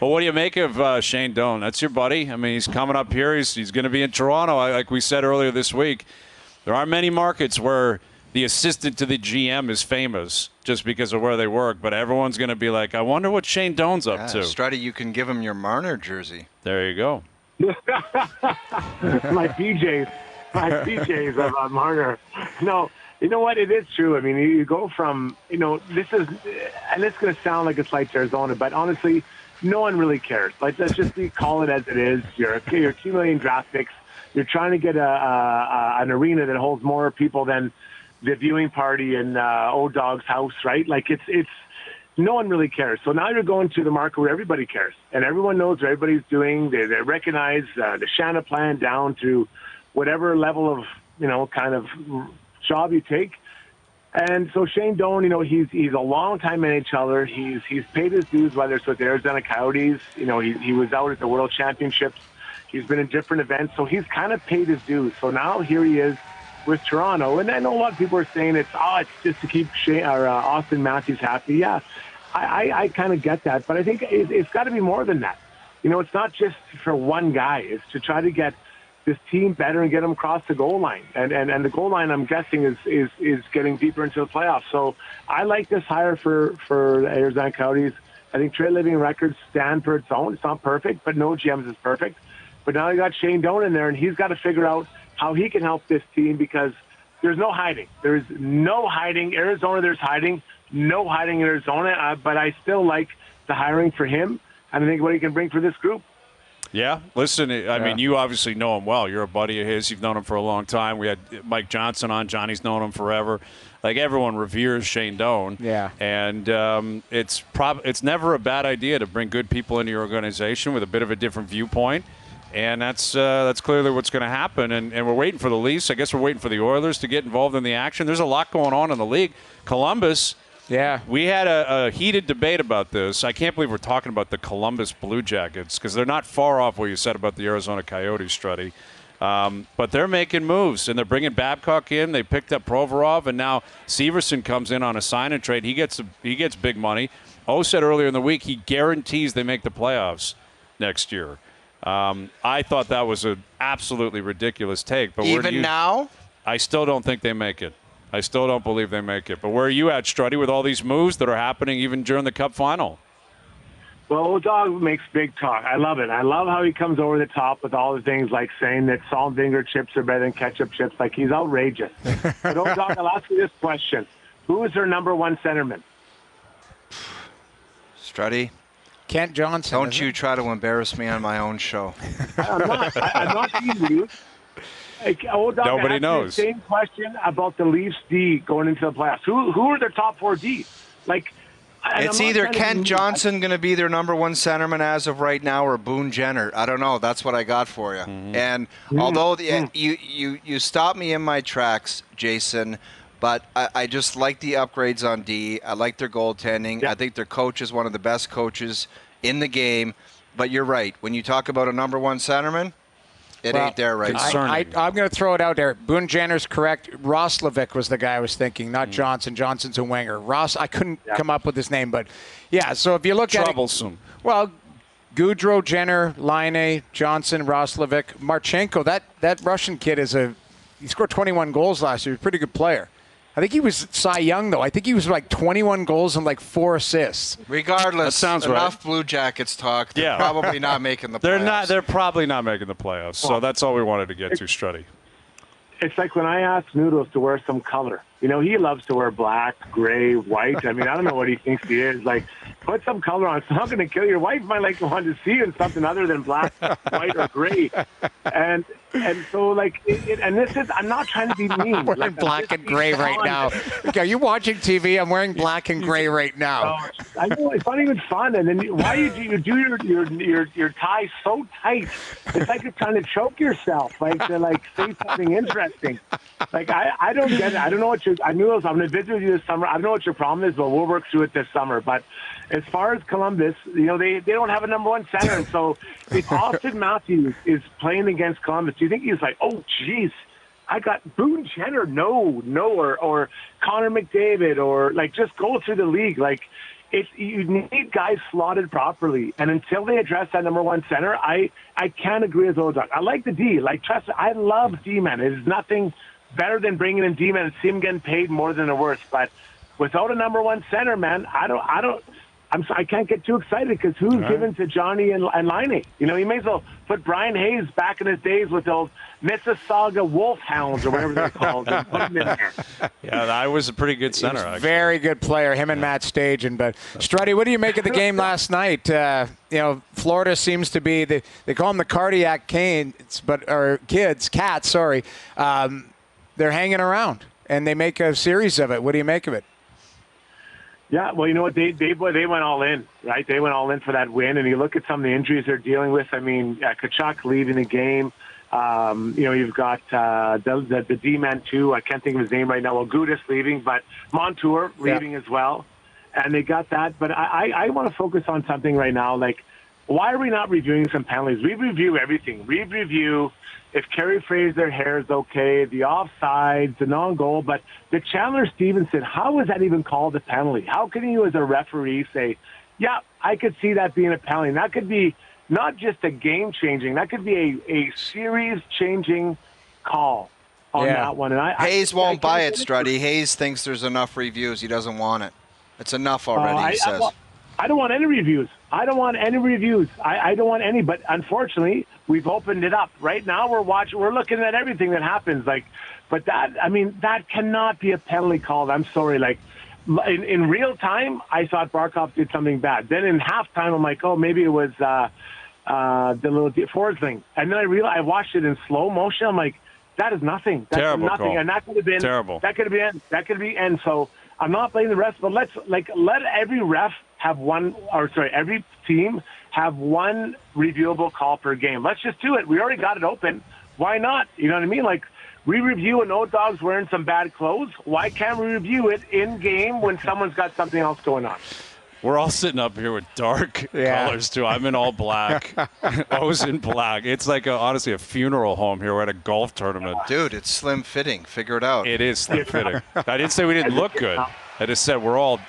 Well, what do you make of Shane Doan? That's your buddy. I mean, he's coming up here. He's going to be in Toronto. Like we said earlier this week, there aren't many markets where the assistant to the GM is famous just because of where they work, but everyone's going to be like, I wonder what Shane Doan's up to. Struddy, you can give him your Marner jersey. There you go. my PJs of Marner. No, you know what? It is true. I mean, you go from, this is, and it's going to sound like it's like Arizona, but honestly, no one really cares. Like, let's just call it as it is. You're accumulating draft picks. You're trying to get an arena that holds more people than the viewing party in O-Dog's house, right? Like, it's no one really cares. So now you're going to the market where everybody cares, and everyone knows what everybody's doing. They recognize the Shanna plan down to whatever level of, kind of job you take. And so Shane Doan, he's a long-time NHLer. He's paid his dues, whether it's with the Arizona Coyotes. He was out at the World Championships. He's been in different events, so he's kind of paid his dues. So now here he is with Toronto. And I know a lot of people are saying it's just to keep Austin Matthews happy. Yeah, I kind of get that. But I think it's got to be more than that. It's not just for one guy. It's to try to get this team better and get them across the goal line. And the goal line, I'm guessing, is getting deeper into the playoffs. So I like this hire for the Arizona Coyotes. I think trade living records stand for its own. It's not perfect, but no GMs is perfect. But now you got Shane Doan in there, and he's got to figure out how he can help this team, because there's no hiding. There's no hiding. Arizona, there's hiding. No hiding in Arizona. But I still like the hiring for him, and I think what he can bring for this group. Yeah, listen, I mean, you obviously know him well. You're a buddy of his. You've known him for a long time. We had Mike Johnson on. Johnny's known him forever. Like, everyone reveres Shane Doan. Yeah. And it's never a bad idea to bring good people into your organization with a bit of a different viewpoint. And that's clearly what's going to happen. And we're waiting for the Leafs. I guess we're waiting for the Oilers to get involved in the action. There's a lot going on in the league. Columbus. Yeah. We had a heated debate about this. I can't believe we're talking about the Columbus Blue Jackets, because they're not far off what you said about the Arizona Coyotes, Struddy. But they're making moves, and they're bringing Babcock in. They picked up Provorov, and now Severson comes in on a sign and trade. He gets big money. O said earlier in the week he guarantees they make the playoffs next year. I thought that was an absolutely ridiculous take. But even now? I still don't think they make it. I still don't believe they make it. But where are you at, Struddy, with all these moves that are happening even during the Cup Final? Well, O-Dog makes big talk. I love it. I love how he comes over the top with all the things like saying that salt and vinegar chips are better than ketchup chips. Like, he's outrageous. But O-Dog, I'll ask you this question. Who is their number one centerman? Struddy? Kent Johnson. Don't you try to embarrass me on my own show. I'm not teasing you. O-Dog, nobody knows. The same question about the Leafs D going into the playoffs. Who are their top four D? Like, it's either Kent Johnson going to be their number one centerman as of right now, or Boone Jenner. I don't know. That's what I got for you. Mm-hmm. And although you stopped me in my tracks, Jason, but I just like the upgrades on D. I like their goaltending. Yeah. I think their coach is one of the best coaches in the game. But you're right. When you talk about a number one centerman, it ain't there right now. I'm going to throw it out there. Boone Jenner's correct. Roslovic was the guy I was thinking, not Johnson. Johnson's a winger. I couldn't come up with his name, but yeah. So if you look troublesome. Well, Gaudreau, Jenner, Laine, Johnson, Roslovic, Marchenko. That Russian kid he scored 21 goals last year. He's a pretty good player. I think he was Cy Young, though. I think he was like 21 goals and like 4 assists. Regardless, that sounds enough right. Blue Jackets talk. They're probably not making the playoffs. They're probably not making the playoffs. So that's all we wanted to get to, Struddy. It's like when I ask Noodles to wear some color. He loves to wear black, gray, white. I mean, I don't know what he thinks he is. Like, put some color on. It's not going to kill your wife. Might like to want to see you in something other than black, white, or gray. And so, like, and this is, I'm not trying to be mean. I'm wearing black and gray right now. Are you watching TV? I'm wearing black and gray right now. I know, it's not even fun. And then why you do your tie so tight? It's like you're trying to choke yourself, like to say something interesting. Like, I don't get it. I don't know what I'm going to visit with you this summer. I don't know what your problem is, but we'll work through it this summer. But as far as Columbus, they don't have a number one center. And so if Austin Matthews is playing against Columbus, do you think he's like, oh, geez, I got Boone Jenner, or Connor McDavid, or like just go through the league. Like, you need guys slotted properly. And until they address that number one center, I can't agree with O'Dog. I like the D. Like, trust me, I love D-man. It is nothing better than bringing in D-man and see him getting paid more than they're worth. But without a number one center, man, I can't get too excited because who's given to Johnny and Laine? You know, he may as well put Bryan Hayes back in his days with those Mississauga Wolfhounds or whatever they're called. And put him in there. Yeah, that was a pretty good center. He was a very good player, him and Matt Stajan. But Struddy, what do you make of the game last night? Florida seems to be they call them the cardiac canes, cats. Sorry, they're hanging around and they make a series of it. What do you make of it? Yeah, well, you know what? They went all in, right? They went all in for that win. And you look at some of the injuries they're dealing with. I mean, Tkachuk leaving the game. You've got the D-man, too. I can't think of his name right now. Well, Gudas leaving, but Montour leaving as well. And they got that. But I want to focus on something right now. Like, why are we not reviewing some penalties? We review everything. We review if Kerry Fraser hair is okay, the offsides, the non-goal. But the Chandler Stevenson, how is that even called a penalty? How can you as a referee say, yeah, I could see that being a penalty? And that could be not just a game-changing. That could be a series-changing call on that one. And Hayes won't buy it, Struddy. Hayes thinks there's enough reviews. He doesn't want it. It's enough already, he says. I don't want any reviews. I don't want any. But unfortunately, we've opened it up. Right now, we're looking at everything that happens. But that cannot be a penalty call. I'm sorry. Like, in real time, I thought Barkov did something bad. Then in halftime, I'm like, oh, maybe it was the little Ford thing. And then I realized I watched it in slow motion. I'm like, that is nothing. That's terrible nothing. Call. And that could have been terrible. That could have been end. So I'm not blaming the rest, but let every ref have every team have one reviewable call per game. Let's just do it. We already got it open. Why not? You know what I mean? Like, we review an old dog's wearing some bad clothes. Why can't we review it in game when someone's got something else going on? We're all sitting up here with dark colors, too. I'm in all black. I was in black. It's like, honestly, a funeral home here. We're at a golf tournament. Dude, it's slim fitting. Figure it out. It is slim fitting. I didn't say we didn't look good. I just said we're all,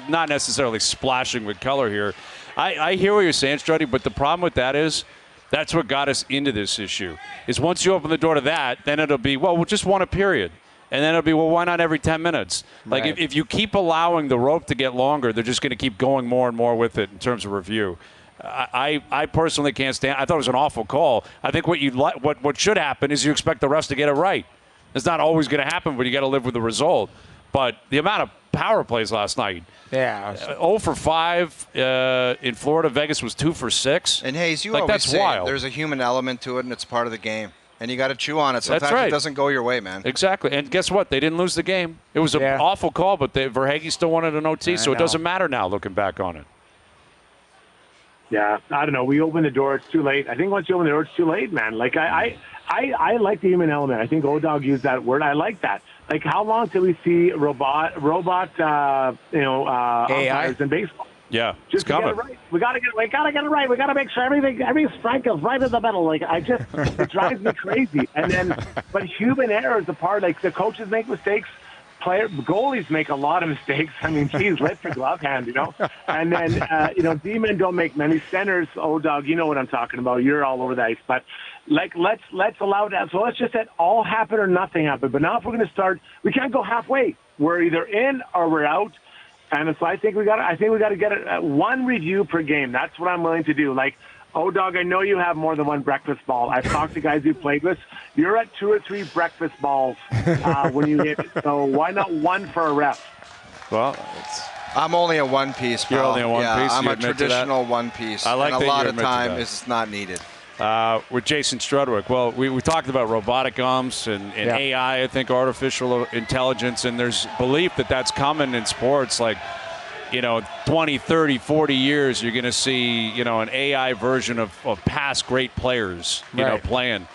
not necessarily splashing with color here. I hear what you're saying, Struddy, but the problem with that is that's what got us into this issue. Is once you open the door to that, then it'll be, well, we'll just want a period. And then it'll be, well, why not every 10 minutes? Like, right. if you keep allowing the rope to get longer, they're just going to keep going more and more with it in terms of review. I personally can't stand. I thought it was an awful call. I think what should happen is you expect the refs to get it right. It's not always going to happen, but you got to live with the result. But the amount of power plays last night. Yeah. 0 for 5 in Florida. Vegas was 2 for 6. And Hayes, you always that's say wild. There's a human element to it, and it's part of the game. And you got to chew on it. Sometimes That's right. It doesn't go your way, man. Exactly. And guess what? They didn't lose the game. It was an awful call, but Verhaeghe still wanted an OT, so it doesn't matter now looking back on it. Yeah, I don't know. We opened the door. It's too late. I think once you open the door, it's too late, man. Like, I like the human element. I think O-Dog used that word. I like that. Like, how long till we see robot umpires in baseball? Yeah, just it's coming. Get it right. We gotta get it right. We gotta make sure every strike is right in the middle. Like, it drives me crazy. And then, but human error is the part. Like, the coaches make mistakes. Goalies make a lot of mistakes. I mean, geez, lift your glove hand, And then, D-men don't make many. Centers, O-Dog, you know what I'm talking about. You're all over the ice. But, like, let's allow that. So let's just let all happen or nothing happen. But now if we're going to start, we can't go halfway. We're either in or we're out. And so I think we got to get it one review per game. That's what I'm willing to do. Like, O-Dog, I know you have more than one breakfast ball. I've talked to guys you played with. You're at 2 or 3 breakfast balls when you hit it. So why not one for a ref? Well, I'm only a one piece, pal. You're only a one piece. I'm a traditional one piece. I like and that a lot you of admit to time that. it's not needed. With Jason Strudwick. Well, we talked about robotic umps and AI, I think artificial intelligence, and there's belief that that's coming in sports. Like, 20, 30, 40 years, you're going to see, an AI version of past great players, playing.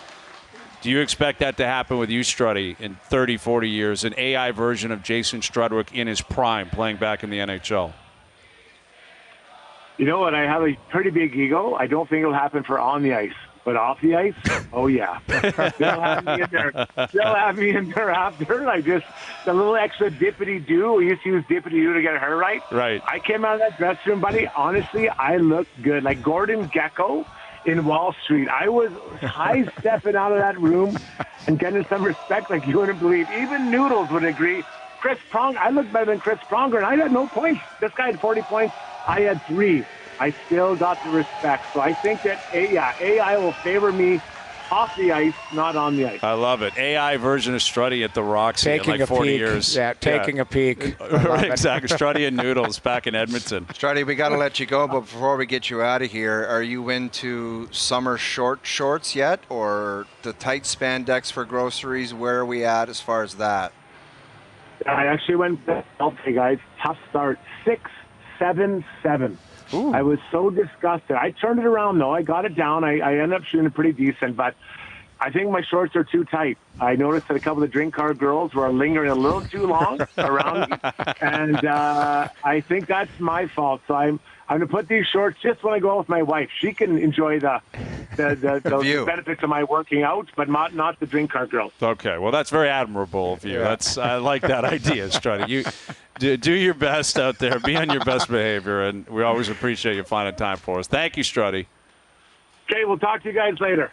Do you expect that to happen with you, Struddy, in 30, 40 years, an AI version of Jason Strudwick in his prime playing back in the NHL? You know what? I have a pretty big ego. I don't think it'll happen for on the ice. But off the ice, oh yeah, they'll have me in there. They'll have me in there after, like just the little extra dippity do. We used to use dippity do to get her right. Right. I came out of that dressing room, buddy. Honestly, I looked good, like Gordon Gekko in Wall Street. I was high stepping out of that room and getting some respect, like you wouldn't believe. Even Noodles would agree. Chris Pronger, I looked better than Chris Pronger, and I had no points. This guy had 40 points. I had 3. I still got the respect. So I think that AI will favor me off the ice, not on the ice. I love it. AI version of Struddy at the Roxy Taking in like a 40 peek. years. Yeah, taking a peek. Exactly. Struddy and Noodles back in Edmonton. Struddy, we got to let you go, but before we get you out of here, are you into summer shorts yet, or the tight spandex for groceries? Where are we at as far as that? I actually went, okay, guys, tough start, 6-7-7. Ooh. I was so disgusted. I turned it around, though. I got it down. I ended up shooting it pretty decent, but I think my shorts are too tight. I noticed that a couple of drink card girls were lingering a little too long around me, and I think that's my fault. So I'm going to put these shorts just when I go out with my wife. She can enjoy the benefits of my working out, but not the drink card girls. Okay, well, that's very admirable of you. Yeah. I like that idea, Struddy. You do your best out there. Be on your best behavior, and we always appreciate you finding time for us. Thank you, Struddy. Okay, we'll talk to you guys later.